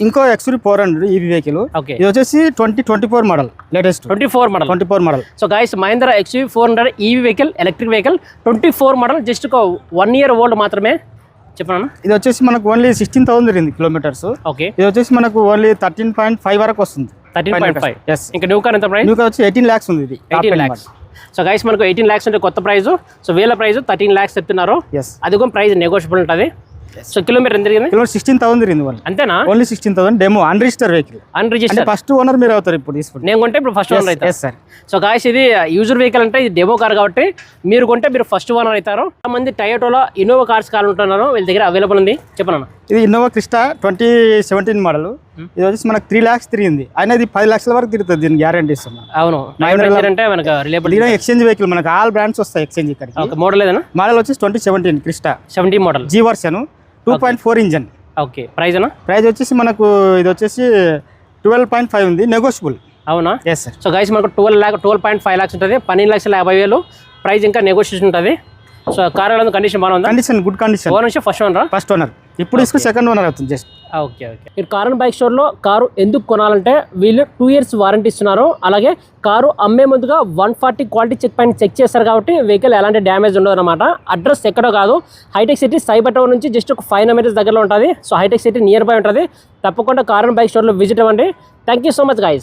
ఇంకో XUV 400 EV vehicle. Okay, ఇది వచ్చేసి 2024 model, latest 24 model. So guys Mahindra XUV 400 EV vehicle, electric vehicle 24 model, just ఒక 1 year old మాత్రమే. చెప్పనా, ఇది వచ్చేసి మనకు ఓన్లీ 16,000 తిరిగింది కిలోమీటర్స్. ఓకే, ఇది వచ్చేసి మనకు ఓన్లీ 13.5 వరకు వస్తుంది. 13.5. yes. ఇంకా న్యూ కార్ ఎంత ప్రైస్? న్యూ కార్ వచ్చి 18 lakhs ఉంది. ఇది 18 lakhs. సో గైస్ మనకు 18 lakhs అంటే కొత్త ప్రైస్. సో వేల ప్రైస్ 13 lakhs చెప్తున్నారు. అది కూడా ప్రైస్ నెగోషియబుల్ ఉంటుంది. సో కిలోమీటర్ ఎంత తిరిగింది? కిలోమీటర్ 16,000 తిరిగింది వాళ్ళు. అంతేనా? Only 16,000. Demo unregister vehicle. Unregister first owner మీరు అవుతారు ఇప్పుడు తీసుకుంటే. నేను కొంటే ఇప్పుడు ఫస్ట్ ఓనర్ అవుతారు. సార్. సో గాయస్ ఇది యూజర్ వెహికల్ అంటే ఇది డెమో కార్ కాబట్టి మీరు కొంటే మీరు ఫస్ట్ ఓనర్ అవుతారు. మంది టయోటోలో ఇన్నోవా కార్స్ కావాలంటున్నారు, వీళ్ళ దగ్గర అవైలబుల్ ఉంది. చెప్పనా, ఇది ఇన్నోవా క్రిస్టా 2017 మోడల్. ఇది వచ్చేసి మనకు 3 lakhs తిరిగింది. అయినా ఇది 10 lakhs వరకు తిరుగుతుంది. దీనికి గ్యారంటీ ఇస్తున్నాం. అవును, అంటే మనకు రిలయబుల్ ఎక్స్చేంజ్ వెహికల్. మనకు ఆల్ బ్రాండ్స్ వస్తాయి ఎక్స్చేంజ్ ఇక్కడ. మోడల్ ఏదైనా? మోడల్ వచ్చేసి 2017 Crysta 17 model G version 2.4 engine. Okay, price అన్నా? ప్రైస్ వచ్చేసి మనకు ఇది వచ్చేసి 12.5 ఉంది, నెగోషియబుల్. అవునా? Yes sir. సో గైస్ మనకు 12.5 lakhs ఉంటుంది, 12,50,000 ప్రైస్. ఇంకా నెగోషియేషన్ ఉంటుంది. సో కార్ కండిషన్ బాగుంది. Condition good condition. ఓనర్ నుంచి ఫస్ట్ ఓనర్. ఇప్పుడు తీసుకుని సెకండ్ ఓనర్ అవుతుంది జస్ట్. Okay okay. మీరు కార్ అండ్ బైక్ స్టోర్లో కారు ఎందుకు కొనాలంటే వీళ్ళు 2 years వారంటీ ఇస్తున్నారు. అలాగే కారు అమ్మే ముందుగా 140 క్వాలిటీ చెక్ పాయింట్ చెక్ చేస్తారు కాబట్టి వెహికల్ ఎలాంటి డ్యామేజ్ ఉండదు అనమాట. అడ్రస్ ఎక్కడో కాదు, హైటెక్ సిటీ సైబర్ టవర్ నుంచి జస్ట్ ఒక 5 minutes దగ్గరలో ఉంటుంది. So Hitech City near by ఉంటుంది. తప్పకుండా కార్ అండ్ బైక్ స్టోర్లో విజిట్ అవ్వండి. Thank you so much guys.